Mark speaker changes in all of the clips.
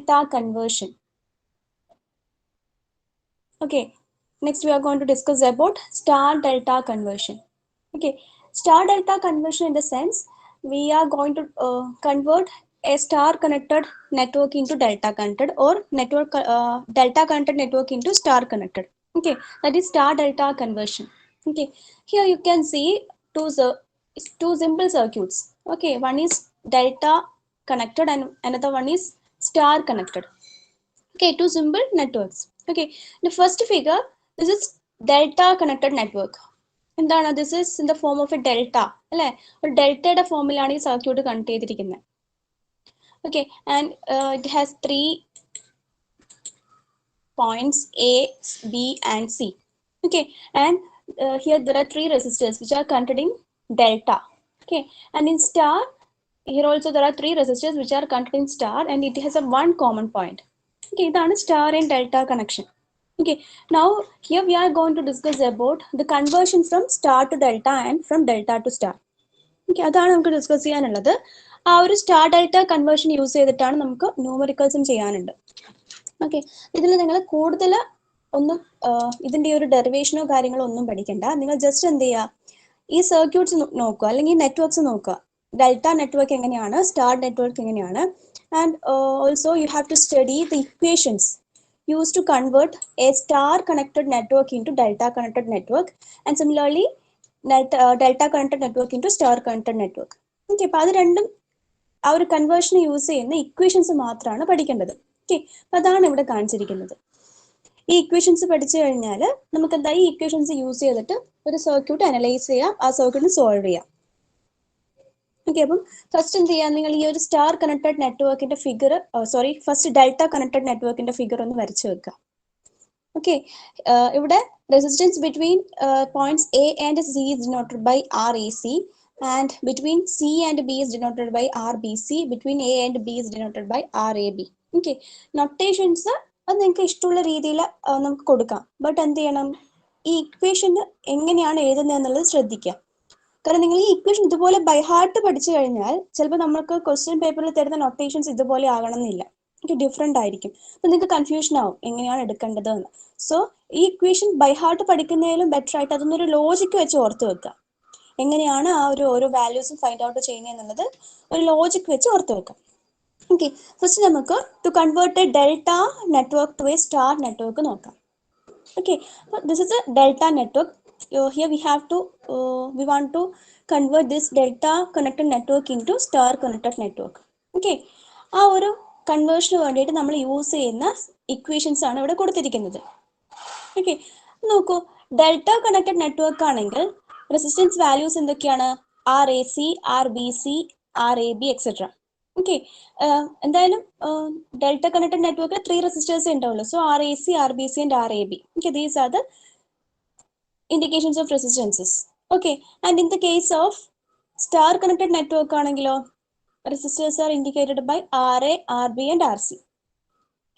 Speaker 1: delta conversion. Okay, next we are going to discuss about star delta conversion. Okay, star delta conversion in the sense we are going to convert a star connected network into delta connected, or network delta connected network into star connected. Okay, that is star delta conversion. Okay, here you can see two simple circuits. Okay, one is delta connected and another one is star connected. Okay, two simple networks. Okay, the first figure, this is delta connected network. എന്താണ്, this is in the form of a delta അല്ലേ, ഒരു ഡെൽറ്റയുടെ ഫോമിലാണ് ഈ circuit connect ചെയ്തിരിക്കുന്നത്. Okay, and it has 3 points A, B and C. Okay, and here there are 3 resistors which are containing delta. Okay, and in star, here also there are 3 resistors which are containing star, and it has a one common point. Okay, ഇതാണ് star and delta connection. Okay, now here we are going to discuss about the conversion from star to delta and from delta to star. Okay, അതാണ് നമുക്ക് discuss ചെയ്യാനുള്ളത്. ആ ഒരു star delta conversion use ചെയ്തിട്ടാണ് നമുക്ക് ന്യൂമറിക്കൽസും ചെയ്യാനുണ്ട്. Okay, ഇതിൽ നിങ്ങൾ കൂടുതൽ ഒന്നും ഇതിന്റെ ഒരു ഡെറിവേഷനോ കാര്യങ്ങളോ ഒന്നും പഠിക്കണ്ട. നിങ്ങൾ ജസ്റ്റ് എന്ത് ചെയ്യുക, ഈ സർക്യൂട്ട്സ് നോക്കുക, അല്ലെങ്കിൽ നെറ്റ്വർക്ക്സ് നോക്കുക. ഡെൽറ്റ നെറ്റ്വർക്ക് എങ്ങനെയാണ്, സ്റ്റാർ നെറ്റ്വർക്ക് എങ്ങനെയാണ്, and also you have to study the equations used to convert a star connected network into delta connected network, and similarly delta connected network into star connected network. Okay, അപ്പോൾ അത് രണ്ടും ആ ഒരു കൺവേർഷന് use ചെയ്യുന്ന equations മാത്രമാണ് പഠിക്കേണ്ടത്. Okay, അപ്പോൾ അതാണ് ഇവിടെ കാണിച്ചിരിക്കുന്നത്. ഈ ഇക്വേഷൻസ് പഠിച്ചു കഴിഞ്ഞാൽ നമുക്ക് എന്താ, ഈ ഇക്വേഷൻസ് യൂസ് ചെയ്തിട്ട് ഒരു സർക്യൂട്ട് അനലൈസ് ചെയ്യാം, ആ സർക്യൂട്ട് സോൾവ് ചെയ്യാം. ഓക്കെ, അപ്പം ഫസ്റ്റ് എന്ത് ചെയ്യാം, നിങ്ങൾ ഈ ഒരു സ്റ്റാർ കണക്റ്റഡ് നെറ്റ്വർക്കിന്റെ ഫിഗർ, ഫസ്റ്റ് ഡെൽറ്റ കണക്റ്റഡ് നെറ്റ്വർക്കിന്റെ ഫിഗർ ഒന്ന് വരച്ചു വെക്കുക. ഓക്കെ, ഇവിടെ resistance between points A and C is denoted by RAC, and between C and B is denoted by RBC, between A and B is denoted by RAB. Okay, notations അത് നിങ്ങൾക്ക് ഇഷ്ടമുള്ള രീതിയിൽ നമുക്ക് കൊടുക്കാം. ബട്ട് എന്ത് ചെയ്യണം, ഈ ഇക്വേഷന് എങ്ങനെയാണ് എഴുതുന്നത് എന്നുള്ളത് ശ്രദ്ധിക്കുക. കാരണം നിങ്ങൾ ഈ ഇക്വേഷൻ ഇതുപോലെ ബൈ ഹാർട്ട് പഠിച്ചു കഴിഞ്ഞാൽ ചിലപ്പോൾ നമുക്ക് ക്വസ്റ്റ്യൻ പേപ്പറിൽ തരുന്ന നൊട്ടേഷൻസ് ഇതുപോലെ ആകണമെന്നില്ല, എനിക്ക് ഡിഫറെൻ്റ് ആയിരിക്കും. അപ്പം നിങ്ങൾക്ക് കൺഫ്യൂഷൻ ആവും എങ്ങനെയാണ് എടുക്കേണ്ടത് എന്ന്. സോ ഈ ഇക്വേഷൻ ബൈ ഹാർട്ട് പഠിക്കുന്നതിലും ബെറ്റർ ആയിട്ട് അതൊന്നൊരു ലോജിക്ക് വെച്ച് ഓർത്ത് വെക്കുക. എങ്ങനെയാണ് ആ ഒരു ഓരോ വാല്യൂസും ഫൈൻഡ് ഔട്ട് ചെയ്യുന്നത് എന്നുള്ളത് ഒരു ലോജിക്ക് വെച്ച് ഓർത്ത് വെക്കാം. ഓക്കെ, ഫസ്റ്റ് നമുക്ക് to convert a delta network to a star network നോക്കാം. Okay, so this is a delta network. Here we have to we want to convert this delta connected network into star connected network. Okay, ആ ഒരു കൺവേർഷന് വേണ്ടിയിട്ട് നമ്മൾ use ചെയ്യുന്ന equations ആണ് ഇവിടെ കൊടുത്തിരിക്കുന്നത്. Okay, നോക്കൂ, ഡെൽറ്റ കണക്റ്റഡ് നെറ്റ്വർക്ക് ആണെങ്കിൽ റെസിസ്റ്റൻസ് വാല്യൂസ് എന്തൊക്കെയാണ്, RAC, RBC, RAB etcetera. Okay, എന്തായാലും ഡെൽറ്റ കണക്റ്റഡ് നെറ്റ്വർക്ക് 3 റെസിസ്റ്റേഴ്സ് ഉണ്ടാവുള്ളൂ. So RAC, RBC and RAB. Okay, these are the indications of resistances. Okay, and in the case of star connected network ആണെങ്കിലോ resistors are indicated by RA, RB and RC.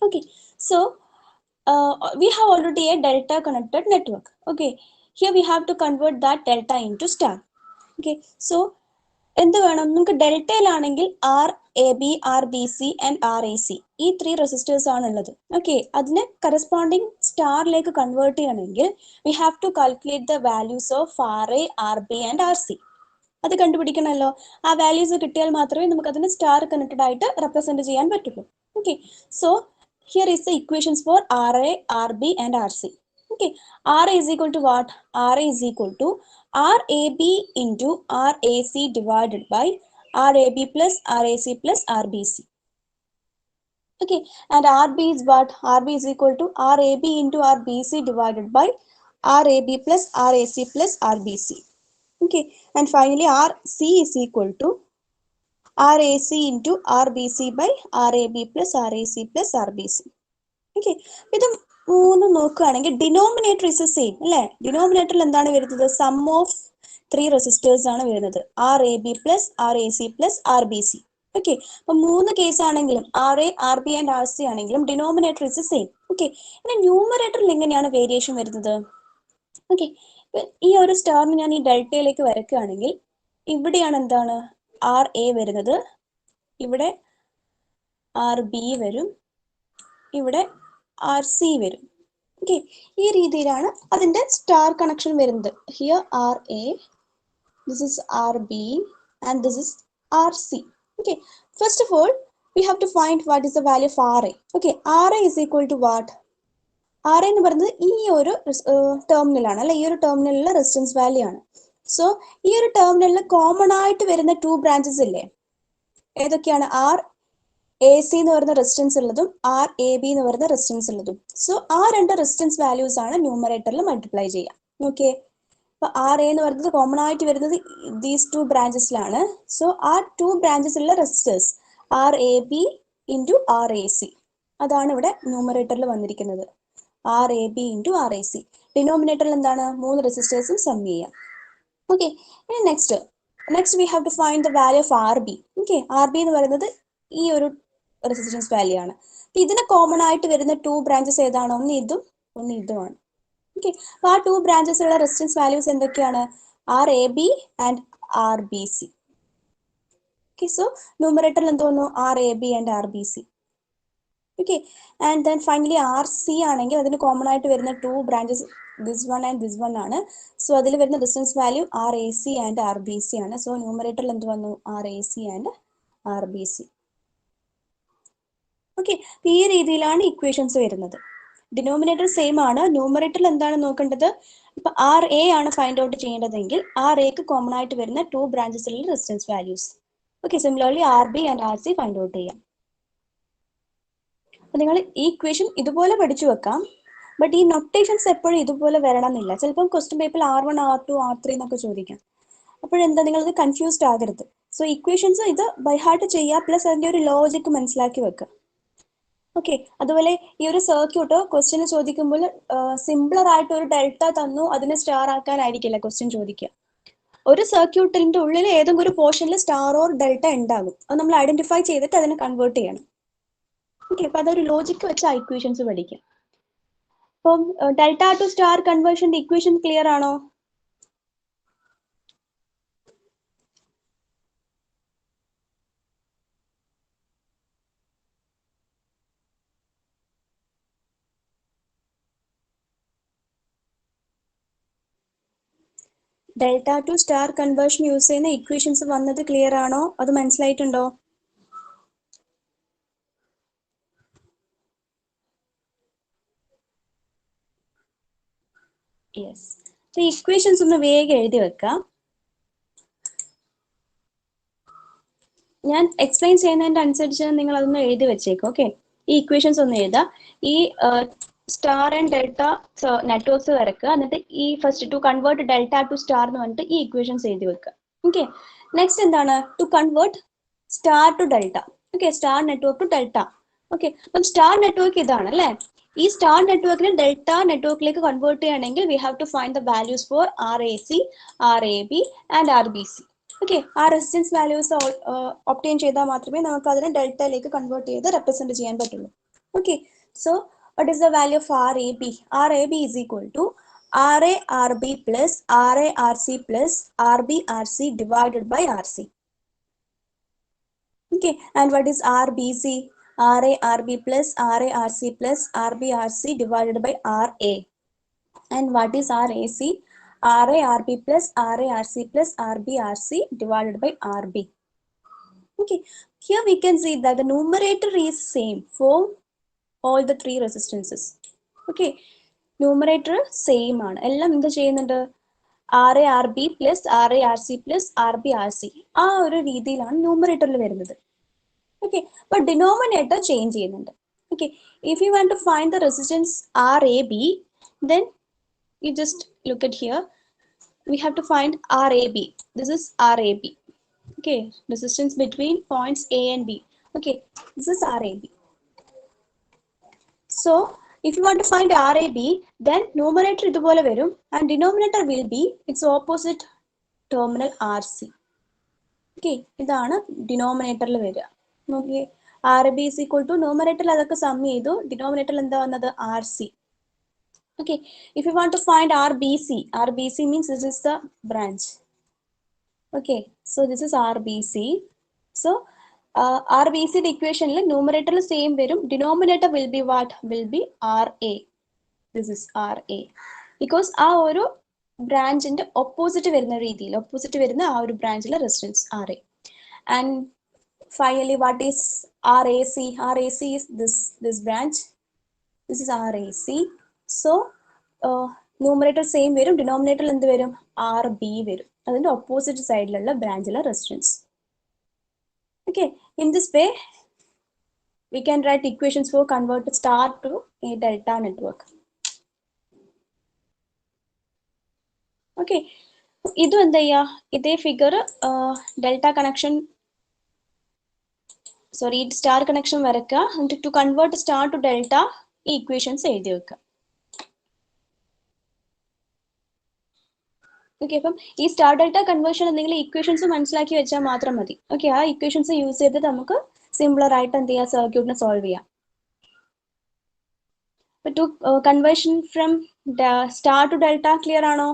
Speaker 1: Okay, so we have already a delta connected network. Okay, here we have to convert that delta into star. Okay, so എന്ത് വേണം, നമുക്ക് ഡെൽറ്റയിലാണെങ്കിൽ RAB, RBC and RAC ഈ 3 resistors ആണുള്ളത്. Okay, അതിനെ corresponding സ്റ്റാറിലേക്ക് convert ചെയ്യണമെങ്കിൽ we have to calculate the values of RA, RB and RC. അത് കണ്ടുപിടിക്കണമല്ലോ. ആ വാല്യൂസ് കിട്ടിയാൽ മാത്രമേ നമുക്ക് അതിനെ സ്റ്റാർ കണക്റ്റഡ് ആയിട്ട് റെപ്രസെന്റ് ചെയ്യാൻ പറ്റുള്ളൂ. Okay, so here is the equations four RA, RB and RC. Okay, RA is equal to what? RA is equal to RAB into RAC divided by RAB plus RAC plus RBC. Okay, and RB is what? RB is equal to RAB into RBC divided by RAB plus RAC plus RBC. Okay, and finally RC is equal to RAC into RBC by RAB plus RAC plus RBC. Okay, ഇത് മൂന്ന് നോക്കുകയാണെങ്കിൽ denominator is same അല്ലേ. ഡിനോമിനേറ്ററിൽ എന്താണ് വരുന്നത്, some of 3 resistors ആണ് വരുന്നത്, RAB plus RAC plus RBC. Okay, അപ്പൊ 3 കേസ് ആണെങ്കിലും RA, RB ആൻഡ് RC ആണെങ്കിലും ഡിനോമിനേറ്റർ ഇസ് സെയിം. ഓക്കെ, ഇനി ന്യൂമറേറ്ററിൽ എങ്ങനെയാണ് വേരിയേഷൻ വരുന്നത്. ഓക്കെ, ഈ ഒരു സ്റ്റാറിന് ഞാൻ ഈ ഡെൽറ്റയിലേക്ക് വരയ്ക്കുകയാണെങ്കിൽ ഇവിടെയാണ് എന്താണ് RA വരുന്നത്, ഇവിടെ RB വരും, ഇവിടെ ആർ സി വരും. ഓക്കെ, ഈ രീതിയിലാണ് അതിന്റെ സ്റ്റാർ കണക്ഷൻ വരുന്നത്. Here R A, this is RB, and this is RC. Okay, first of all, we have to find what is the value of RA. Okay, RA is equal to what? RA എന്ന് പറയുന്നത് ഈ ഒരു ടെർമിനലാണ് അല്ലെ, ഈ ഒരു ടെർമിനലിലെ resistance value ആണ്. So ഈ ഒരു ടെർമിനലിൽ കോമൺ ആയിട്ട് വരുന്ന 2 ബ്രാഞ്ചസ് ഇല്ലേ, ഏതൊക്കെയാണ്? ആർ എ സി എന്ന് പറയുന്ന റെസിസ്റ്റൻസ് ഉള്ളതും ആർ എ ബി എന്ന് പറയുന്ന റെസിസ്റ്റൻസ് ഉള്ളതും. സോ ആ രണ്ട് റെസിസ്റ്റൻസ് വാല്യൂസ് ആണ് ന്യൂമറേറ്ററിൽ മൾട്ടിപ്ലൈ ചെയ്യാം. ഓക്കെ, അപ്പൊ ആർ എ എന്ന് പറയുന്നത് കോമൺ ആയിട്ട് വരുന്നത് ദീസ് 2 ബ്രാഞ്ചസിലാണ്. സോ ആ 2 ബ്രാഞ്ചസിലുള്ള resistors R A B into R A C, അതാണ് ഇവിടെ ന്യൂമറേറ്ററിൽ വന്നിരിക്കുന്നത്. R A B into R A C. ഡിനോമിനേറ്ററിൽ എന്താണ്? 3 റെസിസ്റ്റേഴ്സും സം ചെയ്യാം. ഓക്കെ, ഇനി next we have to find the value of R B. Okay, R B എന്ന് പറയുന്നത് ഈ ഒരു റെസിസ്റ്റൻസ് വാല്യൂ ആണ്. ഇതിന് കോമൺ ആയിട്ട് വരുന്ന 2 ബ്രാഞ്ചസ് ഏതാണ്? ഒന്ന് ഇതും ഒന്ന് ഇതുമാണ്. ഓക്കെ, അപ്പൊ ആ 2 ബ്രാഞ്ചസിലുള്ള റെസിസ്റ്റൻസ് വാല്യൂസ് എന്തൊക്കെയാണ്? R A B and R B C. Okay, so ന്യൂമറേറ്ററിൽ എന്ത് വന്നു? R A B and R B C. Okay, and then finally R C ആണെങ്കിൽ അതിന് കോമൺ ആയിട്ട് വരുന്ന 2 branches this one and this one ആണ്. So അതിൽ വരുന്ന distance value R A C and R B C ആണ്. സോ ന്യൂമറേറ്ററിൽ എന്ത് വന്നു? R A C and R B C. Okay, ഈ രീതിയിലാണ് ഇക്വേഷൻസ് വരുന്നത്. ഡിനോമിനേറ്റർ സെയിം ആണ്. ന്യൂമറേറ്ററിൽ എന്താണ് നോക്കേണ്ടത്? ഇപ്പൊ ആർ എ ആണ് ഫൈൻഡ് ഔട്ട് ചെയ്യേണ്ടതെങ്കിൽ ആർ എക്ക് കോമൺ ആയിട്ട് വരുന്ന 2 ബ്രാഞ്ചസിലുള്ള resistance values. Okay, similarly R B and R C find out ചെയ്യാം. അപ്പൊ നിങ്ങൾ ഈ ഇക്വേഷൻ ഇതുപോലെ പഠിച്ചു വെക്കാം. ബട്ട് ഈ നൊട്ടേഷൻസ് എപ്പോഴും ഇതുപോലെ വരണമെന്നില്ല. ചിലപ്പം ക്വസ്റ്റ്യൻ പേപ്പറിൽ R1, R2, R3 എന്നൊക്കെ ചോദിക്കാം. അപ്പോഴെന്താ, നിങ്ങളത് കൺഫ്യൂസ്ഡ് ആകരുത്. സോ ഇക്വേഷൻസ് ഇത് ബൈ ഹാർട്ട് ചെയ്യുക, പ്ലസ് അതിന്റെ ഒരു ലോജിക് മനസ്സിലാക്കി വെക്കുക. ഓക്കെ, അതുപോലെ ഈ ഒരു സർക്യൂട്ട് ക്വസ്റ്റ്യൻ ചോദിക്കുമ്പോൾ സിംപ്ലർ ആയിട്ട് ഒരു ഡെൽറ്റ തന്നു അതിനെ സ്റ്റാർ ആക്കാനായിരിക്കില്ല ക്വസ്റ്റ്യൻ ചോദിക്കുക. ഒരു സർക്യൂട്ടിന്റെ ഉള്ളിൽ ഏതെങ്കിലും ഒരു പോർഷനിൽ സ്റ്റാർ ഓർ ഡെൽറ്റ ഉണ്ടാകും. അത് നമ്മൾ ഐഡന്റിഫൈ ചെയ്തിട്ട് അതിനെ കൺവേർട്ട് ചെയ്യണം. ഓക്കെ, അപ്പൊ അതൊരു ലോജിക്ക് വെച്ച് ആ ഇക്വേഷൻസ് പഠിക്കാം. അപ്പം ഡെൽറ്റ ടു സ്റ്റാർ കൺവേർഷന്റെ ഇക്വേഷൻ ക്ലിയർ ആണോ? Delta to star conversion use ചെയ്യുന്ന ഇക്വേഷൻസ് വന്നത് ക്ലിയർ ആണോ? അത് മനസ്സിലായിട്ടുണ്ടോ? യെസ്, so ഇക്വേഷൻസ് ഒന്ന് വേഗം എഴുതി വെക്കാം. ഞാൻ എക്സ്പ്ലെയിൻ ചെയ്യുന്നതിന്റെ അനുസരിച്ച് നിങ്ങൾ അതൊന്ന് എഴുതി വെച്ചേക്കും. ഓക്കെ, ഈ ഇക്വേഷൻസ് ഒന്ന് എഴുതാം. ഈ സ്റ്റാർ ആൻഡ് ഡെൽറ്റ നെറ്റ്വർക്ക്സ് വരക്കുക. എന്നിട്ട് ഈ first to convert delta to star എന്ന് പറഞ്ഞിട്ട് ഈ ഇക്വേഷൻസ് എഴുതി വെക്കുക. ഓക്കെ, നെക്സ്റ്റ് എന്താണ്? To convert star to delta. Okay, star network to delta. Okay, അപ്പം സ്റ്റാർ നെറ്റ്വർക്ക് ഇതാണ് അല്ലേ. ഈ സ്റ്റാർ നെറ്റ്വർക്കിനെ ഡെൽറ്റ നെറ്റ്വർക്കിലേക്ക് കൺവേർട്ട് ചെയ്യണമെങ്കിൽ we have to find the values for R A C, R A B and R B C. Okay, ആ resistance values obtain ചെയ്താൽ മാത്രമേ നമുക്ക് അതിനെ ഡെൽറ്റയിലേക്ക് കൺവേർട്ട് ചെയ്ത് റെപ്രസെന്റ് ചെയ്യാൻ പറ്റുള്ളൂ. Okay, so what is the value of RAB? RAB is equal to RARB plus RARC plus RBRC divided by RC. Okay, and what is RBC? RARB plus RARC plus RBRC divided by RA. And what is RAC? RARB plus RARC plus RBRC divided by RB. Okay, here we can see that the numerator is same for all the 3 resistances. Okay, numerator same ആണ്. എല്ലാം എന്ത് ചെയ്യുന്നുണ്ട്? RARB plus RARC plus RBRC ആ ഒരു രീതിയിലാണ് ന്യൂമറേറ്ററിൽ വരുന്നത്. Okay, but denominator change ചെയ്യുന്നുണ്ട്. Okay, if you want to find the resistance RAB, then you just look at here. We have to find RAB. This is RAB. Okay, resistance between points A and B. Okay, this is RAB. So if you want to find RAB, then numerator ഇതുപോലെ വരും and denominator will be its opposite terminal RC. Okay, ഇതാണ് ഡിനോമിനേറ്ററിൽ വരിക. നോക്കിയേ, RAB is equal to numerator അതൊക്കെ some ചെയ്തു, ഡിനോമിനേറ്ററിൽ എന്താ വന്നത്? RC. Okay, if you want to find RBC, RBC means this is the branch. Okay, so this is RBC. So RBC equation numerator same verum, denominator will be what? Will be RA. This is RA. Because our branch in the opposite branch resistance RA. And finally, what is RAC? RAC is this branch. This is RAC. So numerator same verum, denominator endu verum? RB verum. Adinte opposite side la branch la resistance. Okay, in this way we can write equations for convert star to a delta network. Okay, idu endaya ide figure delta connection, sorry, star connection varakka, and to convert star to delta equations എഴുതി വെക്കുക. Okay, അപ്പം ഈ star delta conversion എന്തെങ്കിലും equations മനസ്സിലാക്കി വെച്ചാൽ മാത്രം മതി. Okay, ആ ഇക്വേഷൻസ് യൂസ് ചെയ്ത് നമുക്ക് സിംപ്ലർ ആയിട്ട് എന്ത് ചെയ്യാം, സർക്യൂട്ടിനെ സോൾവ് ചെയ്യാം. To conversion from star to delta clear ആണോ?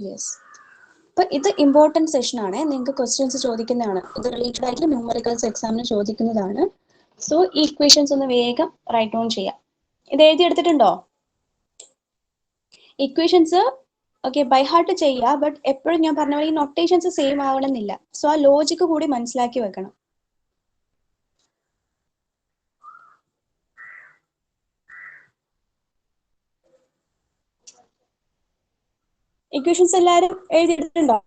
Speaker 1: യെസ്. അപ്പൊ ഇത് ഇമ്പോർട്ടൻറ്റ് സെഷൻ ആണ്, നിങ്ങൾക്ക് ക്വസ്റ്റ്യൻസ് ചോദിക്കുന്നതാണ്, ഇത് റിലേറ്റഡ് ആയിട്ട് ന്യൂമറിക്കൽസ് എക്സാമിന് ചോദിക്കുന്നതാണ്. സോ ഈ ഇക്വേഷൻസ് ഒന്ന് വേഗം റൈറ്റ് ഡൗൺ ചെയ്യാം. ഇത് എഴുതി എടുത്തിട്ടുണ്ടോ ഇക്വേഷൻസ്? ഓക്കെ, ബൈ ഹാർട്ട് ചെയ്യുക, ബട്ട് എപ്പോഴും ഞാൻ പറഞ്ഞ പോലെ ഈ നൊട്ടേഷൻസ് സെയിം ആവണമെന്നില്ല. സോ ആ ലോജിക്ക് കൂടി മനസ്സിലാക്കി വെക്കണം. ഇക്വേഷൻസ് എല്ലാവരും എഴുതിയിട്ടുണ്ടോ?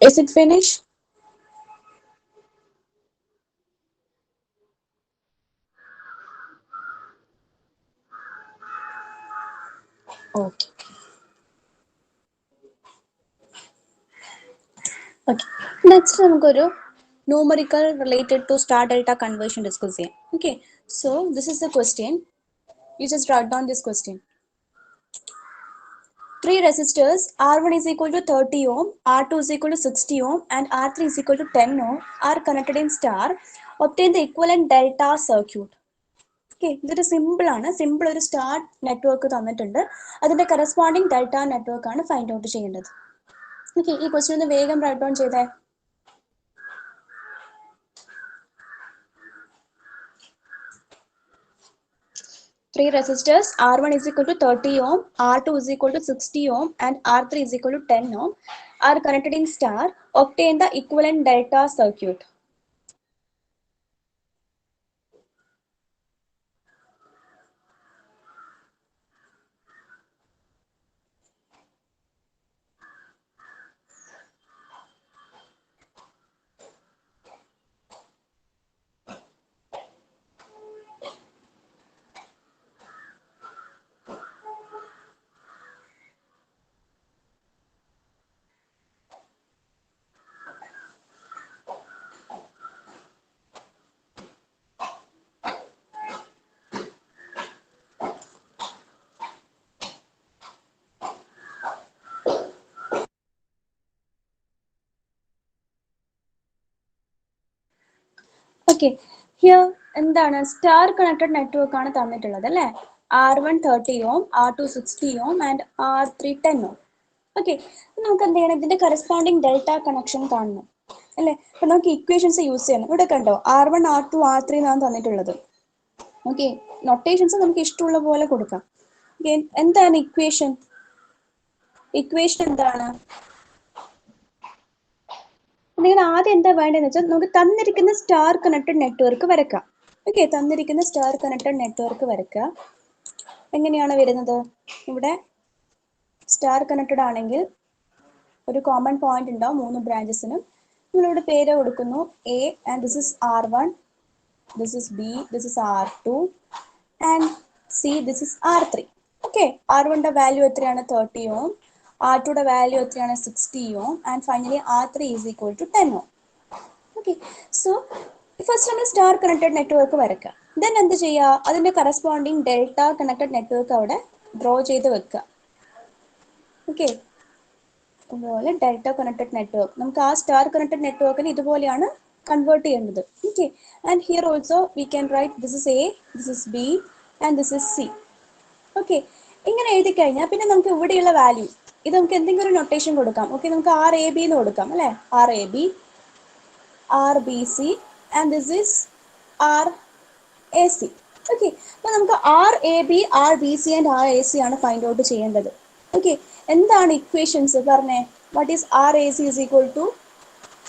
Speaker 1: Is it finished? Okay. Okay. Next, നമുക്കൊരു numerical related to star delta conversion discuss ചെയ്യാം. Okay. So this is the question. You just write down this question. Three resistors R1 is equal to 30 ohm, R2 is equal to 60 ohm, and R3 is equal to 10 ohm are connected in star. Obtain the equivalent delta circuit. Okay, ഇതൊരു simple ആണ്. Simple ഒരു star network തന്നിട്ടുണ്ട്, അതിന്റെ corresponding delta network ആണ് find out ചെയ്യേണ്ടത്. Okay, ഈ question ഒന്ന് വേഗം റൈറ്റ് ഡൗൺ ചെയ്തേ. Three resistors R1 is equal to 30 ohm, R2 is equal to 60 ohm, and R3 is equal to 10 ohm are connected in star. Obtain the equivalent delta circuit. Okay, here എന്താണ് star connected network ആണ് തന്നിട്ടുള്ളത് അല്ലേ. R1 30 ohm, R2 60 ohm and R3 10 ohm. Okay, നമുക്ക് എന്ത് ചെയ്യണം, ഇതിന്റെ corresponding delta connection കാണണം അല്ലേ. അപ്പൊ നമുക്ക് ഇക്വേഷൻസ് യൂസ് ചെയ്യണം. ഇവിടെ കണ്ടോ R1 R2 R3 എന്നാണ് തന്നിട്ടുള്ളത്. ഓക്കെ, നൊട്ടേഷൻസ് നമുക്ക് ഇഷ്ടമുള്ള പോലെ കൊടുക്കാം. എന്താണ് ഇക്വേഷൻ? ഇക്വേഷൻ എന്താണ്? നിങ്ങൾ ആദ്യം എന്താ വേണ്ടതെന്ന് വെച്ചാൽ നമുക്ക് തന്നിരിക്കുന്ന സ്റ്റാർ കണക്റ്റഡ് നെറ്റ്വർക്ക് വരക്കാം. ഓക്കെ, തന്നിരിക്കുന്ന സ്റ്റാർ കണക്റ്റഡ് നെറ്റ്വർക്ക് വരക്കുക. എങ്ങനെയാണ് വരുന്നത്? ഇവിടെ സ്റ്റാർ കണക്റ്റഡ് ആണെങ്കിൽ ഒരു കോമൺ പോയിന്റ് ഉണ്ടാവും 3 ബ്രാഞ്ചസിനും. നിങ്ങളിവിടെ പേര് കൊടുക്കുന്നു A and this is R1, this is B, this is R2 and C, this is R3. Okay, R1ന്റെ വാല്യൂ എത്രയാണ്? 30 ohm. R2യുടെ വാല്യൂ എത്രയാണ്? 60 ohm. And finally R3 is equal to 10 ohm. Okay, so first നമ്മൾ star connected network വരക്കുക. Then എന്ത് ചെയ്യുക, അതിന്റെ corresponding delta connected network അവിടെ ഡ്രോ ചെയ്ത് വെക്കുക. ഓക്കെ, അതുപോലെ ഡെൽറ്റ കണക്റ്റഡ് നെറ്റ്വർക്ക് നമുക്ക് ആ സ്റ്റാർ കണക്റ്റഡ് നെറ്റ്വർക്കിന് ഇതുപോലെയാണ് കൺവേർട്ട് ചെയ്യേണ്ടത്. Okay, and here also we can write this is A, this is B and this is C. Okay, ഇങ്ങനെ എഴുതി കഴിഞ്ഞാൽ പിന്നെ നമുക്ക് ഇവിടെയുള്ള വാല്യൂ ഇത് നമുക്ക് എന്തെങ്കിലും ഒരു നൊട്ടേഷൻ കൊടുക്കാം. ഓക്കെ, നമുക്ക് RAB എന്ന് കൊടുക്കാം അല്ലേ. RAB, RBC and this is RAC. Okay, അപ്പൊ നമുക്ക് RAB, RBC ആൻഡ് RAC ആണ് ഫൈൻഡ് ഔട്ട് ചെയ്യേണ്ടത്. ഓക്കെ, എന്താണ് ഇക്വേഷൻസ് പറഞ്ഞേ? What is RAC is equal to,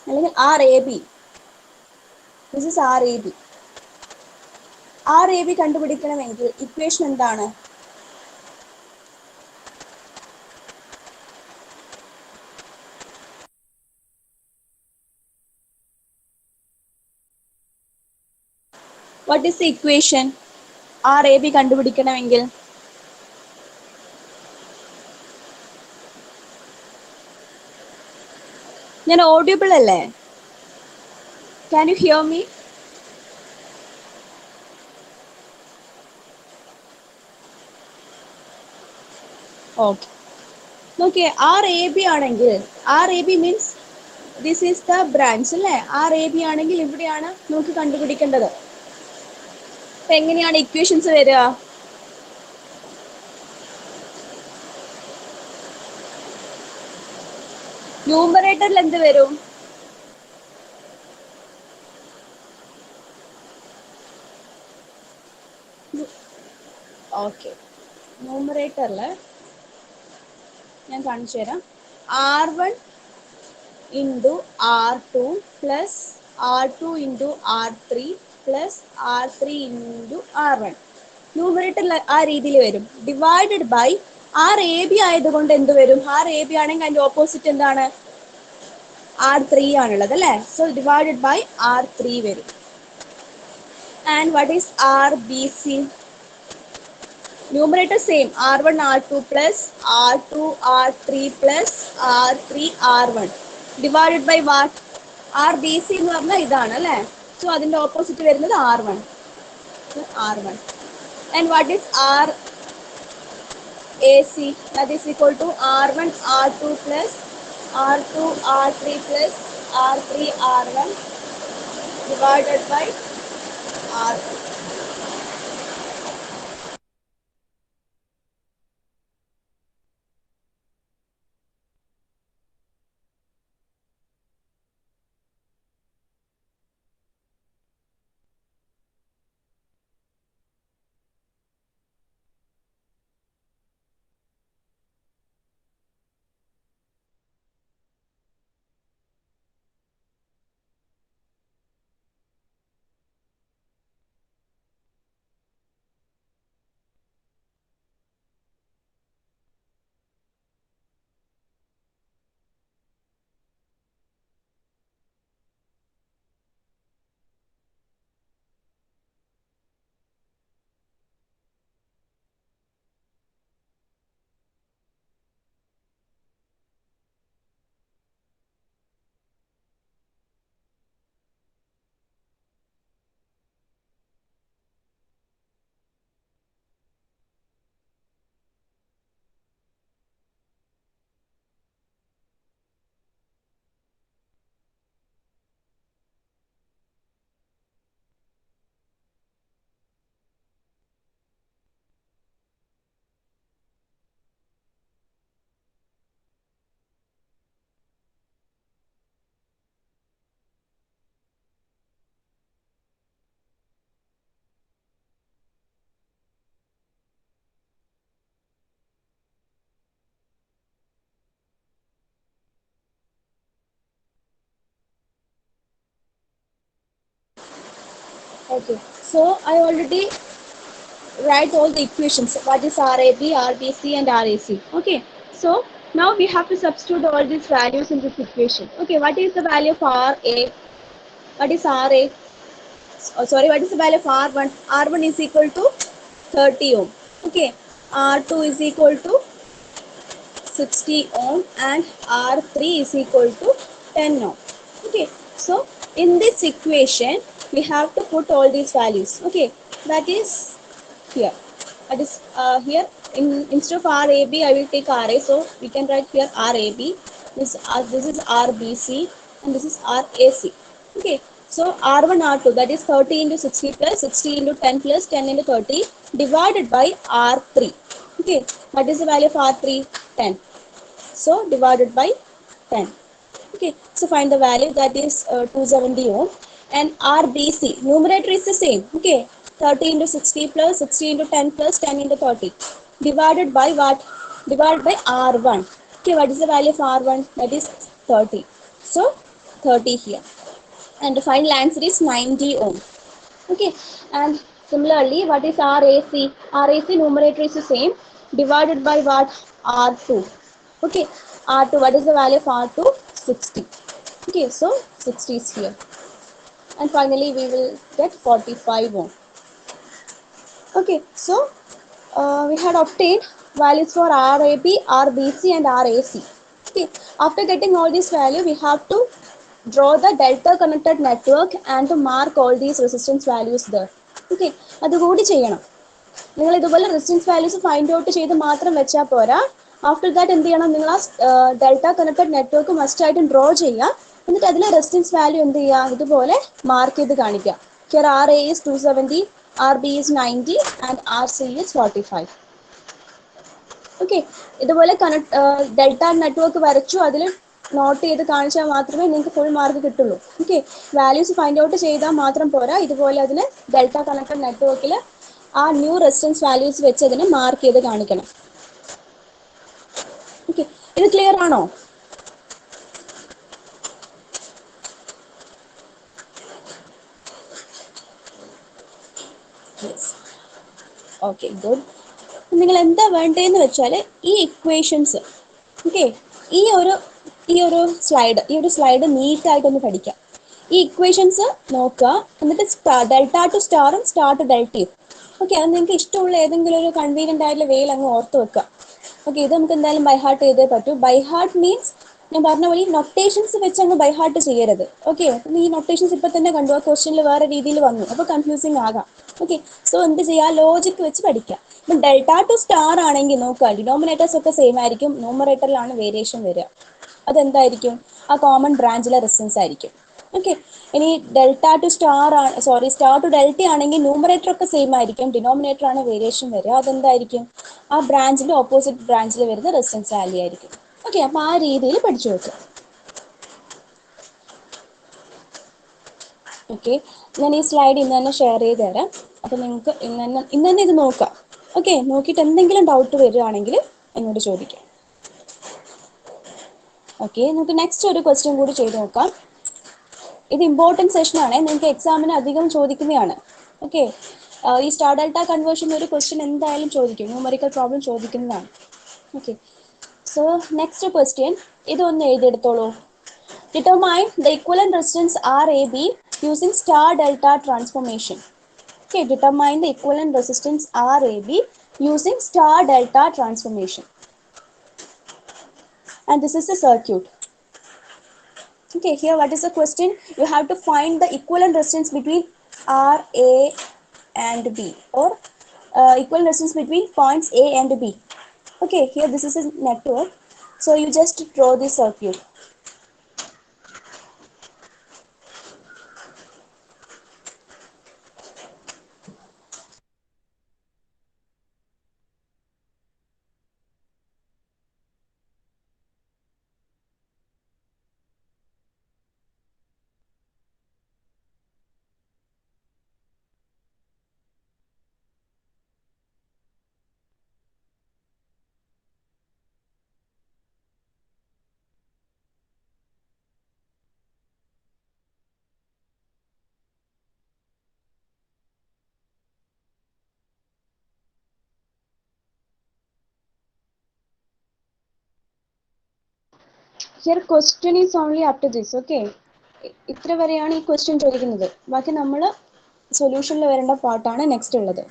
Speaker 1: അല്ലെങ്കിൽ RAB, this is RAB. RAB കണ്ടുപിടിക്കണമെങ്കിൽ ഇക്വേഷൻ എന്താണ്? What is the equation RAB കണ്ടുപിടിക്കണമെങ്കിൽ? ഞാൻ ഓഡിയബിൾ അല്ലേ? Can you hear me? Okay, നോക്കിയേ, RAB ആണെങ്കിൽ RAB means this is the branch അല്ലേ. RAB ആണെങ്കിൽ ഇവിടെയാണ് നമുക്ക് കണ്ടുപിടിക്കേണ്ടത്. അപ്പൊ എങ്ങനെയാണ് ഇക്വേഷൻസ് വരിക? ന്യൂമറേറ്ററിൽ എന്ത് വരും? ഓക്കെ, ന്യൂമറേറ്ററിൽ ഞാൻ കാണിച്ചു തരാം. R1 into R2 plus R2 into R3 plus R3 into R1. ന്യൂമറേറ്ററിൽ ആ രീതിയിൽ വരും. ഡിവൈഡഡ് ബൈ RAB ആയതുകൊണ്ട് എന്ത് വരും? RAB ആണെങ്കിൽ അതിന്റെ ഓപ്പോസിറ്റ് എന്താണ്? R3 ആണുള്ളത് അല്ലേ. സോ ഡിവൈഡഡ് ബൈ R3 വരും. And what is RBC? Numerator same, R1 R2 plus R2 R3 plus R3 R1 divided by what? RBC എന്ന് പറഞ്ഞാൽ ഇതാണ് അല്ലേ. സോ അതിന്റെ ഓപ്പോസിറ്റ് വരുന്നത് R1. R1 and what is RAC? That is equal to R1 R2 plus R2 R3 plus R3 R1 divided by R2. Okay, so I already write all the equations. What is RAB, RBC, and RAC? Okay, so now we have to substitute all these values in this equation. Okay, what is the value of RA? What is RA? Oh, sorry, what is the value of R1? R1 is equal to 30 ohm. Okay, R2 is equal to 60 ohm and R3 is equal to 10 ohm. Okay, so in this equation we have to put all these values. Okay, that is here. That is here instead of RAB I will take RA. So we can write here RAB. This is RBC and this is RAC. Okay, so R1 R2, that is 30 into 60 plus 60 into 10 plus 10 into 30 divided by R3. Okay, what is the value of R3? 10. So divided by 10. Okay, so find the value, that is 270 ohm. And RBC, numerator is the same. Okay, 30 into 60 plus 60 into 10 plus 10 into 30 divided by what? Divided by R1. Okay, what is the value of R1? That is 30. So 30 here. And the final answer is 90 ohm. Okay, and similarly, what is RAC? RAC numerator is the same, divided by what? R2. Okay, R2, what is the value of R2? 60. Okay, so 60 is here. And finally, we will get 45 ohm. Okay, so we had obtained values for RAB, RBC, and RAC. Okay, after getting all these values, we have to draw the delta connected network and to mark all these resistance values there. Okay, അതുകൂടി ചെയ്യണം. നിങ്ങൾ ഇതുപോലെ resistance values find out ചെയ്ത് മാത്രം വെച്ചാൽ പോരാ. After that എന്ത് ചെയ്യണം, നിങ്ങൾ ആ ഡെൽറ്റ കണക്റ്റഡ് നെറ്റ്വർക്ക് മസ്റ്റ് ആയിട്ടും ഡ്രോ ചെയ്യുക. എന്നിട്ട് അതിലെ റെസിസ്റ്റൻസ് വാല്യൂ എന്ത് ചെയ്യുക, ഇതുപോലെ മാർക്ക് ചെയ്ത് കാണിക്കുക. Here RA is 270, RB is 90 and RC is 45. Okay, ഇതുപോലെ ഡെൽറ്റ നെറ്റ്വർക്ക് വരച്ചു അതിൽ നോട്ട് ചെയ്ത് കാണിച്ചാൽ മാത്രമേ നിങ്ങൾക്ക് ഫുൾ മാർക്ക് കിട്ടുള്ളൂ. ഓക്കെ, വാല്യൂസ് ഫൈൻഡ് ഔട്ട് ചെയ്താൽ മാത്രം പോരാ, ഇതുപോലെ അതിന് ഡെൽറ്റ കണക്റ്റഡ് നെറ്റ്വർക്കിൽ ആ ന്യൂ റെസിസ്റ്റൻസ് വാല്യൂസ് വെച്ച് അതിനെ മാർക്ക് ചെയ്ത് കാണിക്കണം. ഓക്കെ, ഇത് ക്ലിയർ ആണോ? Okay, good. നിങ്ങൾ എന്താ വേണ്ടതെന്ന് വെച്ചാൽ ഈ ഇക്വേഷൻസ്, ഓക്കെ, ഈ ഒരു സ്ലൈഡ് നീറ്റായിട്ടൊന്ന് പഠിക്കാം. ഈ ഇക്വേഷൻസ് നോക്കുക, എന്നിട്ട് ഡെൽറ്റ ടു സ്റ്റാറും സ്റ്റാർ ടു ഡെൽറ്റയും. ഓക്കെ, അത് നിങ്ങൾക്ക് ഇഷ്ടമുള്ള ഏതെങ്കിലും ഒരു കൺവീനിയൻ്റ് ആയിട്ടുള്ള വേയിൽ അങ്ങ് ഓർത്ത് വെക്കുക. ഓക്കെ, ഇത് നമുക്ക് എന്തായാലും ബൈ ഹാർട്ട് ചെയ്തേ പറ്റൂ. ബൈ ഹാർട്ട് മീൻസ് ഞാൻ പറഞ്ഞ പോലെ ഈ നൊട്ടേഷൻസ് വെച്ച് അങ്ങ് ബൈ ഹാർട്ട് ചെയ്യരുത്. ഓക്കെ, ഈ നൊട്ടേഷൻസ് ഇപ്പൊ തന്നെ കണ്ടു, ആ ക്വസ്റ്റ്യനിൽ വേറെ രീതിയിൽ വന്നു, അപ്പോൾ കൺഫ്യൂസിങ് ആകാം. ഓക്കെ, സോ എന്ത് ചെയ്യുക, ലോജിക് വെച്ച് പഠിക്കാം. ഇപ്പം ഡെൽറ്റ ടു സ്റ്റാർ ആണെങ്കിൽ നോക്കുക, ഡിനോമിനേറ്റേഴ്സ് ഒക്കെ സെയിം ആയിരിക്കും, ന്യൂമറേറ്ററിലാണ് വേരിയേഷൻ വരിക. അതെന്തായിരിക്കും? ആ കോമൺ ബ്രാഞ്ചിലെ റെസിസ്റ്റൻസ് ആയിരിക്കും. ഓക്കെ, ഇനി ഡെൽറ്റ ടു സ്റ്റാർ ആണ്, സോറി, സ്റ്റാർ ടു ഡെൽറ്റ ആണെങ്കിൽ ന്യൂമറേറ്റർ ഒക്കെ സെയിം ആയിരിക്കും, ഡിനോമിനേറ്റർ ആണ് വേരിയേഷൻ വരിക. അതെന്തായിരിക്കും? ആ ബ്രാഞ്ചിന്റെ ഓപ്പോസിറ്റ് ബ്രാഞ്ചിൽ വരുന്ന റെസിസ്റ്റൻസ് വാല്യൂ ആയിരിക്കും. ഓക്കെ, അപ്പൊ ആ രീതിയിൽ പഠിച്ചു വെക്കുക. ഓക്കെ, ഞാൻ ഈ സ്ലൈഡ് ഇന്ന് തന്നെ ഷെയർ ചെയ്ത് തരാം. അപ്പൊ നിങ്ങൾക്ക് ഇന്ന് തന്നെ ഇത് നോക്കാം. ഓക്കെ, നോക്കിയിട്ട് എന്തെങ്കിലും ഡൗട്ട് വരികയാണെങ്കിൽ എന്നോട് ചോദിക്കാം. ഓക്കെ, നമുക്ക് നെക്സ്റ്റ് ഒരു ക്വസ്റ്റ്യൻ കൂടി ചെയ്ത് നോക്കാം. ഇത് ഇമ്പോർട്ടൻറ്റ് സെഷൻ ആണ്, നിങ്ങൾക്ക് എക്സാമിന് അധികം ചോദിക്കുന്നതാണ്. ഓക്കെ, ഈ സ്റ്റാർ ഡെൽറ്റ കൺവേർഷൻ ഒരു ക്വസ്റ്റ്യൻ എന്തായാലും ചോദിക്കും, ന്യൂമറിക്കൽ പ്രോബ്ലം ചോദിക്കുന്നതാണ്. ഓക്കെ, സോ നെക്സ്റ്റ് ക്വസ്റ്റ്യൻ ഇതൊന്ന് എഴുതിയെടുത്തോളൂ. Determine the equivalent resistance RAB using star delta transformation. Okay, determine the equivalent resistance RAB using star delta transformation. And this is the circuit. Okay, here what is the question? You have to find the equivalent resistance between R, A and B, or equivalent resistance between points A and B. Okay, here this is a network, so you just draw the circuit. Here question is only up to this. Okay, ഇത്ര വരെയാണ് ഈ question ചോദിക്കുന്നത്. ബാക്കി നമ്മൾ സൊല്യൂഷനിൽ വരേണ്ട പാർട്ടാണ് next ഉള്ളത്.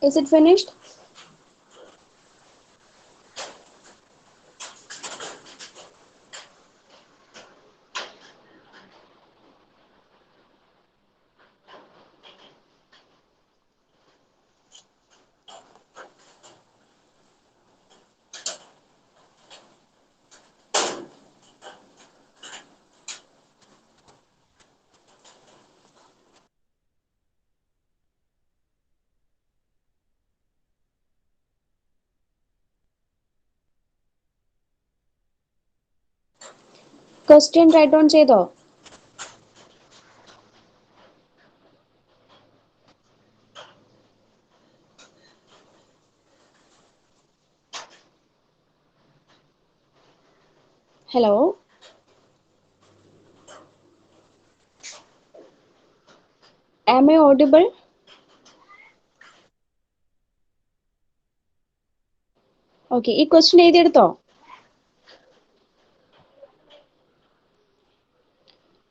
Speaker 1: Is it finished? Question write down ചെയ്തോ? Hello? Am I audible? Okay, ഈ ക്വസ്റ്റ്യൻ എഴുതിയെടുത്തോ?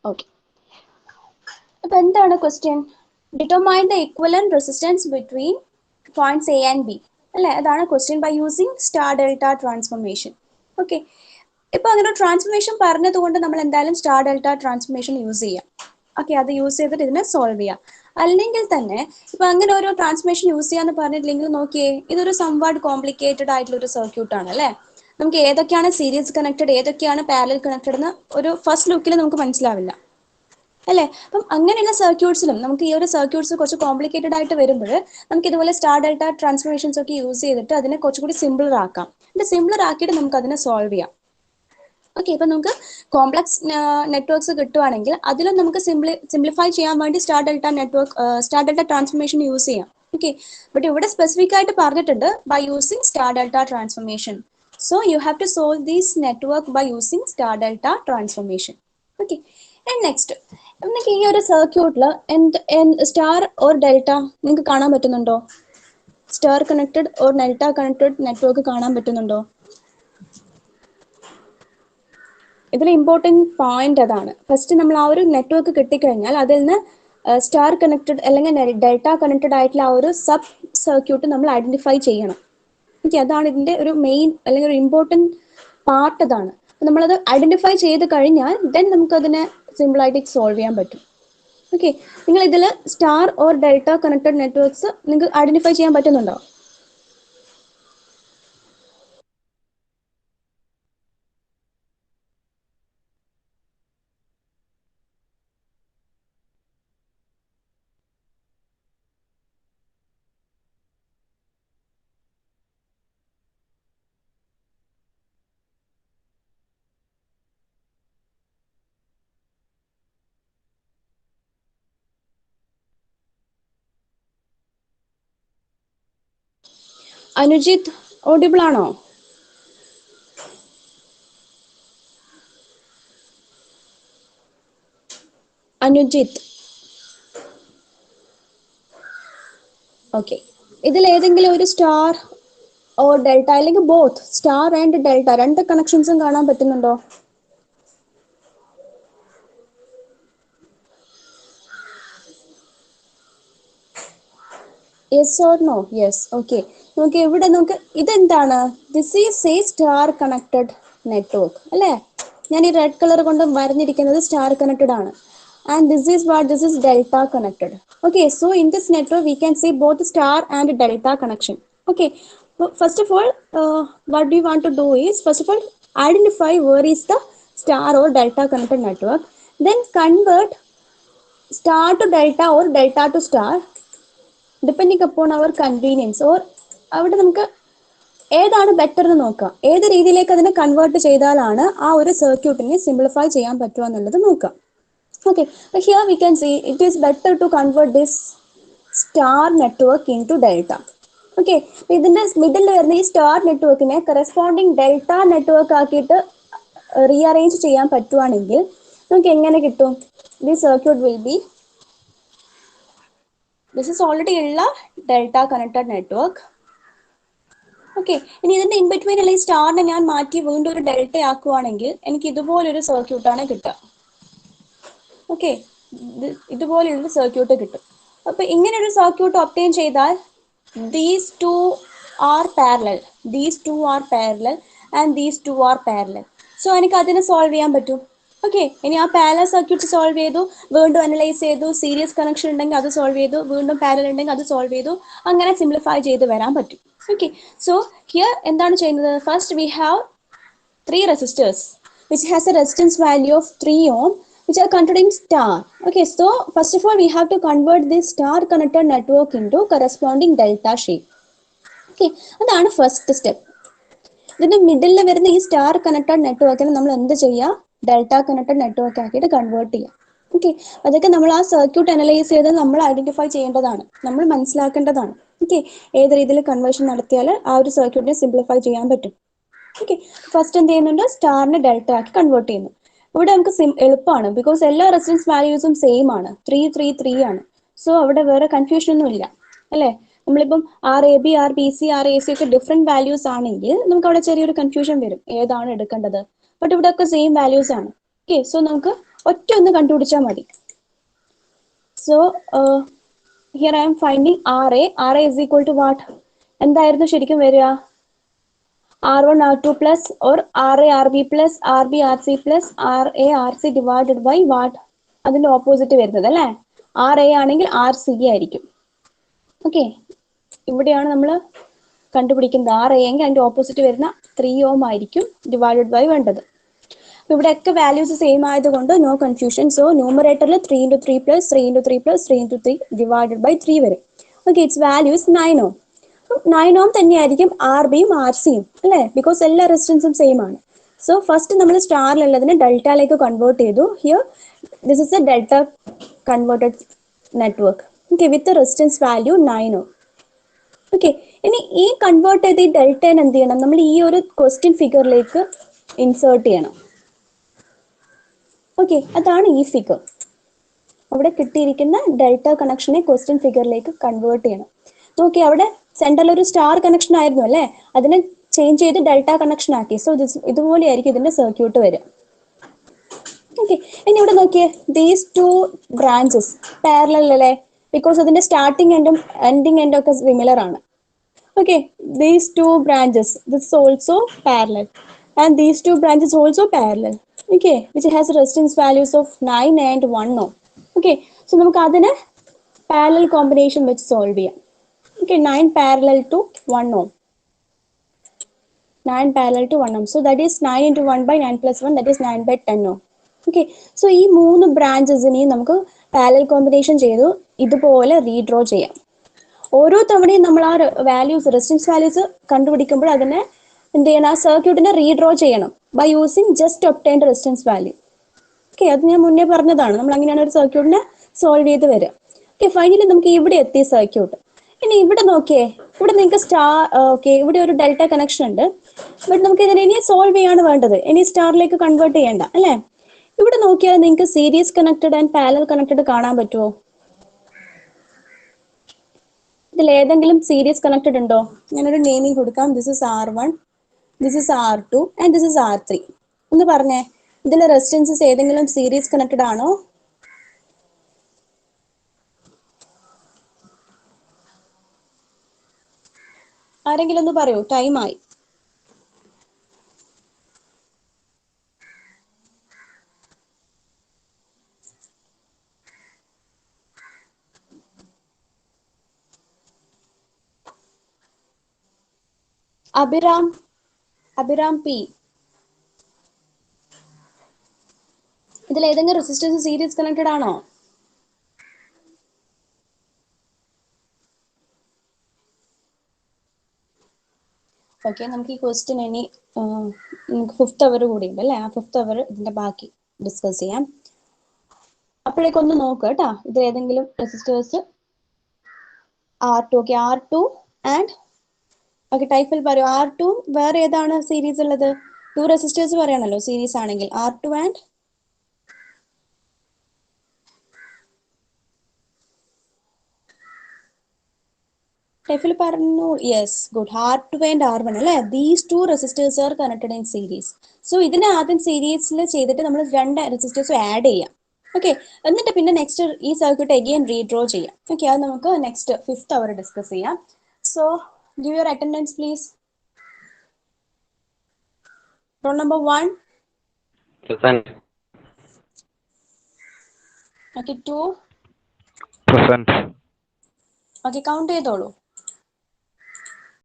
Speaker 1: ഓക്കെ, അപ്പൊ എന്താണ് question? Determine the equivalent resistance between points A and B അല്ലെ, അതാണ് question by using star delta transformation. Okay, ഇപ്പൊ അങ്ങനെ ട്രാൻസ്ഫോർമേഷൻ പറഞ്ഞതുകൊണ്ട് നമ്മൾ എന്തായാലും സ്റ്റാർ ഡെൽറ്റ ട്രാൻസ്ഫോർമേഷൻ യൂസ് ചെയ്യാം. ഓക്കെ, അത് യൂസ് ചെയ്തിട്ട് ഇതിനെ സോൾവ് ചെയ്യാം. അല്ലെങ്കിൽ തന്നെ ഇപ്പൊ അങ്ങനെ ഒരു ട്രാൻസ്ഫോർമേഷൻ യൂസ് ചെയ്യാന്ന് പറഞ്ഞിട്ടില്ലെങ്കിൽ നോക്കിയേ, ഇതൊരു സംവാട്ട് കോംപ്ലിക്കേറ്റഡ് ആയിട്ടുള്ള ഒരു സർക്യൂട്ട് ആണ് അല്ലെ. നമുക്ക് ഏതൊക്കെയാണ് സീരീസ് കണക്റ്റഡ്, ഏതൊക്കെയാണ് പാരലൽ കണക്റ്റഡ് എന്ന് ഒരു ഫസ്റ്റ് ലുക്കിൽ നമുക്ക് മനസ്സിലാവില്ല അല്ലേ. അപ്പം അങ്ങനെയുള്ള സർക്യൂട്ട്സിലും നമുക്ക് ഈ ഒരു സർക്യൂട്ട്സ് കുറച്ച് കോംപ്ലിക്കേറ്റഡ് ആയിട്ട് വരുമ്പോൾ നമുക്ക് ഇതുപോലെ സ്റ്റാർ ഡെൽറ്റ ട്രാൻസ്ഫോർമേഷൻസ് ഒക്കെ യൂസ് ചെയ്തിട്ട് അതിനെ കുറച്ചുകൂടി സിമ്പിളർ ആക്കാം. ഇത് സിമ്പിളർ ആക്കിയിട്ട് നമുക്ക് അതിനെ സോൾവ് ചെയ്യാം. ഓക്കെ, ഇപ്പൊ നമുക്ക് കോംപ്ലക്സ് നെറ്റ്വർക്ക്സ് കിട്ടുവാണെങ്കിൽ അതിലും നമുക്ക് സിംപ്ലിഫൈ ചെയ്യാൻ വേണ്ടി സ്റ്റാർ ഡെൽറ്റ ട്രാൻസ്ഫോർമേഷൻ യൂസ് ചെയ്യാം. ഓക്കെ, ബട്ട് ഇവിടെ സ്പെസിഫിക് ആയിട്ട് പറഞ്ഞിട്ടുണ്ട് by using star delta transformation. So you have to solve these network by using star delta transformation. Okay, and next നിങ്ങൾക്ക് ഈ ഒരു സർക്യൂട്ടിൽ സ്റ്റാർ ഓർ ഡെൽറ്റ നിങ്ങൾക്ക് കാണാൻ പറ്റുന്നുണ്ടോ? Star connected or delta connected network കാണാൻ പറ്റുന്നുണ്ടോ? ഇതിൽ ഇമ്പോർട്ടൻറ്റ് പോയിന്റ് അതാണ്. ഫസ്റ്റ് നമ്മൾ ആ ഒരു നെറ്റ്വർക്ക് കിട്ടിക്കഴിഞ്ഞാൽ അതിൽ നിന്ന് സ്റ്റാർ കണക്റ്റഡ് അല്ലെങ്കിൽ ഡെൽറ്റ കണക്റ്റഡ് ആയിട്ടുള്ള ആ ഒരു സബ് സർക്യൂട്ട് നമ്മൾ ഐഡന്റിഫൈ ചെയ്യണം. ഓക്കെ, അതാണ് ഇതിന്റെ ഒരു മെയിൻ അല്ലെങ്കിൽ ഒരു ഇമ്പോർട്ടൻറ്റ് പാർട്ട് അതാണ്. നമ്മളത് ഐഡന്റിഫൈ ചെയ്ത് കഴിഞ്ഞാൽ ദെൻ നമുക്ക് അതിനെ സിമ്പിൾ ആയിട്ട് സോൾവ് ചെയ്യാൻ പറ്റും. ഓക്കെ, നിങ്ങൾ ഇതിൽ star or delta connected networks നിങ്ങൾക്ക് ഐഡന്റിഫൈ ചെയ്യാൻ പറ്റുന്നുണ്ടോ? അനുജിത്ത് ഓഡിബിൾ ആണോ? അനുജിത്ത്. ഓക്കെ, ഇതിൽ ഏതെങ്കിലും ഒരു സ്റ്റാർ ഓർ ഡെൽറ്റ അല്ലെങ്കിൽ ബോത്ത് സ്റ്റാർ ആൻഡ് ഡെൽറ്റ രണ്ട് കണക്ഷൻസും കാണാൻ പറ്റുന്നുണ്ടോ? Yes or no? Yes. Okay, നമുക്ക് ഇവിടെ നമുക്ക് ഇതെന്താണ്? This is a star connected network അല്ലേ. ഞാൻ ഈ റെഡ് കളർ കൊണ്ട് വരഞ്ഞിരിക്കുന്നത് സ്റ്റാർ കണക്റ്റഡ് ആണ്. And this is delta connected. Okay, so in this network we can see both star and delta connection. Okay, first of all, what we want to do is, first of all, identify where is the star or delta connected network, then convert star to delta or delta to star depending upon our convenience, or അവിടെ നമുക്ക് ഏതാണ് better എന്ന് നോക്കാം, ഏത് രീതിയിലേക്ക് അതിനെ convert ചെയ്താലാണ് ആ ഒരു സർക്യൂട്ടിനെ സിംപ്ലിഫൈ ചെയ്യാൻ പറ്റുക എന്നുള്ളത് നോക്കാം. Okay, here we can see it is better to convert this star network into delta. Okay, ഇതിന്റെ മിഡിൽ വരുന്ന ഈ സ്റ്റാർ നെറ്റ്വർക്കിനെ കറസ്പോണ്ടിങ് ഡെൽറ്റ നെറ്റ്വർക്ക് ആക്കിയിട്ട് റീഅറേഞ്ച് ചെയ്യാൻ പറ്റുവാണെങ്കിൽ നമുക്ക് എങ്ങനെ കിട്ടും? The circuit will be, this is already ഉള്ള ഡെൽറ്റ കണക്റ്റഡ് നെറ്റ്വർക്ക്. ഓക്കെ, ഇനി ഇതിന്റെ ഇൻ ബിറ്റ്വീൻ ഉള്ള ഈ സ്റ്റാറിനെ ഞാൻ മാറ്റി വീണ്ടും ഒരു ഡെൽറ്റ ആക്കുവാണെങ്കിൽ എനിക്ക് ഇതുപോലൊരു സർക്യൂട്ടാണ് കിട്ടുക. ഓക്കെ, ഇതുപോലെയൊരു സർക്യൂട്ട് കിട്ടും. അപ്പൊ ഇങ്ങനെ ഒരു സർക്യൂട്ട് ഒബ്റ്റെയിൻ ചെയ്താൽ these two are parallel, these two are parallel and these two are parallel. So എനിക്ക് അതിനെ സോൾവ് ചെയ്യാൻ പറ്റും. ഓക്കെ, ഇനി ആ പാരലൽ സർക്യൂട്ട് സോൾവ് ചെയ്തു, വീണ്ടും അനലൈസ് ചെയ്തു, സീരീസ് കണക്ഷൻ ഉണ്ടെങ്കിൽ അത് സോൾവ് ചെയ്തു, വീണ്ടും പാരലൽ ഉണ്ടെങ്കിൽ അത് സോൾവ് ചെയ്തു, അങ്ങനെ സിംപ്ലിഫൈ ചെയ്ത് വരാൻ പറ്റും. ഓക്കെ, സോ ഹിയർ എന്താണ് ചെയ്യുന്നത്? First we have three resistors which has a resistance value of 3 ohm which are containing star. Okay, so first of all we have to convert this star connected network into corresponding delta shape. Okay, അതാണ് first step. ഇതിന്റെ മിഡിലിൽ വരുന്ന ഈ star connected നെറ്റ്വർക്കിനെ നമ്മൾ എന്ത് ചെയ്യുക? Delta connected network ആക്കിയിട്ട് convert ചെയ്യുക. ഓക്കെ, അതൊക്കെ നമ്മൾ ആ സർക്യൂട്ട് അനലൈസ് ചെയ്ത് നമ്മൾ ഐഡന്റിഫൈ ചെയ്യേണ്ടതാണ്, നമ്മൾ മനസ്സിലാക്കേണ്ടതാണ്. ഓക്കെ, ഏത് രീതിയിൽ കൺവേർഷൻ നടത്തിയാൽ ആ ഒരു സർക്യൂട്ടിനെ സിംപ്ലിഫൈ ചെയ്യാൻ പറ്റും. ഓക്കെ, ഫസ്റ്റ് എന്ത് ചെയ്യുന്നുണ്ട്? സ്റ്റാറിനെ ഡെൽറ്റ ആക്കി കൺവേർട്ട് ചെയ്യുന്നു. ഇവിടെ നമുക്ക് എളുപ്പമാണ്, ബിക്കോസ് എല്ലാ റെസിസ്റ്റൻസ് വാല്യൂസും സെയിം ആണ്, 3 ആണ്. സോ അവിടെ വേറെ കൺഫ്യൂഷൻ ഒന്നും ഇല്ല, അല്ലേ? നമ്മളിപ്പം RAB, RBC, RAC ഒക്കെ ഡിഫറെന്റ് വാല്യൂസ് ആണെങ്കിൽ നമുക്ക് അവിടെ ചെറിയൊരു കൺഫ്യൂഷൻ വരും, ഏതാണ് എടുക്കേണ്ടത്. ബട്ട് ഇവിടെ ഒക്കെ സെയിം വാല്യൂസ് ആണ്. ഓക്കെ, സോ നമുക്ക് ഒറ്റ ഒന്ന് കണ്ടുപിടിച്ചാൽ മതി. So here I M finding RA is equal to what? എന്തായിരുന്നു ശരിക്കും വരിക? R1 R2 plus or RA RB plus RB RC plus RA RC divided by what? അതിന്റെ ഓപ്പോസിറ്റ് വരുന്നത് അല്ലേ? RA ആണെങ്കിൽ RC ആയിരിക്കും. ഓക്കെ, ഇവിടെയാണ് നമ്മൾ കണ്ടുപിടിക്കുന്നത്. RA എങ്കിൽ അതിന്റെ ഓപ്പോസിറ്റ് വരുന്ന 3 ohm ആയിരിക്കും ഡിവൈഡഡ് ബൈ വേണ്ടത്. ഇവിടെയൊക്കെ വാല്യൂസ് സെയിം ആയതുകൊണ്ട് നോ കൺഫ്യൂഷൻ. സോ ന്യൂമറേറ്ററിൽ 3 into 3 plus 3 into 3 plus 3 into 3 divided by 3 വരും. Okay, it's values 9 ohm. 9 ohm തന്നെയായിരിക്കും RBയും RCയും അല്ലേ? ബിക്കോസ് എല്ലാ റെസിസ്റ്റൻസും സെയിം ആണ്. സോ ഫസ്റ്റ് നമ്മൾ സ്റ്റാറിലുള്ളതിനെ ഡെൽറ്റയിലേക്ക് കൺവേർട്ട് ചെയ്തു. Here this is A delta converted network. Okay, with resistance value 9 ohm. Okay, ഇനി ഈ കൺവേർട്ട് ചെയ്ത് ഈ ഡെൽറ്റേനെ എന്ത് ചെയ്യണം? നമ്മൾ ഈ ഒരു ക്വസ്റ്റ്യൻ ഫിഗറിലേക്ക് ഇൻസേർട്ട് ചെയ്യണം. ഓക്കെ, അതാണ് ഈ ഫിഗർ. അവിടെ കിട്ടിയിരിക്കുന്ന ഡെൽറ്റ കണക്ഷനെ ക്വസ്റ്റ്യൻ ഫിഗറിലേക്ക് കൺവേർട്ട് ചെയ്യണം. നോക്കി, അവിടെ സെന്ററിൽ ഒരു സ്റ്റാർ കണക്ഷൻ ആയിരുന്നു അല്ലേ? അതിനെ ചേഞ്ച് ചെയ്ത് ഡെൽറ്റ കണക്ഷൻ ആക്കി. സോ ഇതുപോലെയായിരിക്കും ഇതിന്റെ സർക്യൂട്ട് വരിക. ഓക്കെ, ഇനി ഇവിടെ നോക്കിയേ, ദീസ് ടു ബ്രാഞ്ചസ് പാരലൽ അല്ലേ? ബിക്കോസ് അതിന്റെ സ്റ്റാർട്ടിംഗ് എൻഡും എൻഡിങ് എൻഡും ഒക്കെ സിമിലർ ആണ്. Okay, these two branches, this is also parallel, and these two branches also parallel. Okay, which has resistance values of 9 and 1 ohm. Okay, so നമുക്ക് അതിനെ parallel combination വെച്ച് solve ചെയ്യാം. Okay, 9 parallel to 1 ohm. 9 parallel to 1 ohm. So that is 9 into 1 by 9 plus 1, that is 9 by 10 ohm. Okay, so ഈ മൂന്ന് ബ്രാഞ്ചസിനെയും നമുക്ക് parallel combination ചെയ്തു ഇതുപോലെ redraw ചെയ്യാം. ഓരോ തവണയും നമ്മൾ ആ വാല്യൂസ്, റെസിസ്റ്റൻസ് വാല്യൂസ് കണ്ടുപിടിക്കുമ്പോൾ അതിനെ എന്ത് ചെയ്യണം? ആ സർക്യൂട്ടിനെ റീഡ്രോ ചെയ്യണം by using just obtained resistance value. Okay, അത് ഞാൻ മുന്നേ പറഞ്ഞതാണ്, നമ്മൾ അങ്ങനെയാണ് ഒരു സർക്യൂട്ടിനെ സോൾവ് ചെയ്ത് വരിക. ഓക്കെ, ഫൈനലി നമുക്ക് ഇവിടെ എത്തി സർക്യൂട്ട്. ഇനി ഇവിടെ നോക്കിയേ, ഇവിടെ നിങ്ങൾക്ക് ഓക്കെ, ഇവിടെ ഒരു ഡെൽറ്റ കണക്ഷൻ ഉണ്ട്. ബട്ട് നമുക്ക് ഇതിനെ ഇനി സോൾവ് ചെയ്യാണ് വേണ്ടത്, ഇനി സ്റ്റാറിലേക്ക് കൺവേർട്ട് ചെയ്യേണ്ട അല്ലേ? ഇവിടെ നോക്കിയാൽ നിങ്ങൾക്ക് series connected and parallel connected കാണാൻ പറ്റുമോ? ഇതിൽ ഏതെങ്കിലും സീരീസ് കണക്റ്റഡ് ഉണ്ടോ? ഞാനൊരു നെയിമിംഗ് കൊടുക്കാം. This is R1, this is R2 and this is R3. ഒന്ന് പറഞ്ഞേ, ഇതിലെ റെസിസ്റ്റൻസസ് ഏതെങ്കിലും സീരീസ് കണക്റ്റഡ് ആണോ? ആരെങ്കിലും ഒന്ന് പറയൂ, ടൈം ആയി. അഭിറാം പി. ഇതിൽ ഏതെങ്കിലും റെസിസ്റ്റേഴ്സ് സീരീസ് കണക്റ്റഡ് ആണോ? ഓക്കെ, നമുക്ക് ഈ ക്വസ്റ്റ്യൻ ഇനി നമുക്ക് 5th അവർ കൂടി ഉണ്ട് അല്ലേ? ആ 5th അവർ ഇതിന്റെ ബാക്കി ഡിസ്കസ് ചെയ്യാം. അപ്പോഴേക്കൊന്ന് നോക്കുക കേട്ടോ, ഇത് ഏതെങ്കിലും resistors R2. Okay, R2 and okay ടൈപ്പിൽ പറയൂ. R2 വേറെ ഏതാണ് സീരീസ് ഉള്ളത്? 2 റെസിസ്റ്റേഴ്സ് പറയണല്ലോ സീരീസ് ആണെങ്കിൽ. R2 ആൻഡ് ടൈപ്പിൽ പറഞ്ഞു. Yes, good. R2 and R1 അല്ലേ? These 2 resistors are connected in series. So ഇതിനെ ആദ്യം സീരീസിൽ ചെയ്തിട്ട് നമ്മൾ 2 റെസിസ്റ്റേഴ്സ് ആഡ് ചെയ്യാം. ഓക്കെ, എന്നിട്ട് പിന്നെ നെക്സ്റ്റ് ഈ സർക്യൂട്ട് അഗെയിൻ റീഡ്രോ ചെയ്യാം. ഓക്കെ, അത് നമുക്ക് നെക്സ്റ്റ് 5th അവർ ഡിസ്കസ് ചെയ്യാം. So give your attendance please. Roll number 1.
Speaker 2: Present.
Speaker 1: Okay, 2.
Speaker 2: Present.
Speaker 1: Okay, count ചെയ്തോളൂ.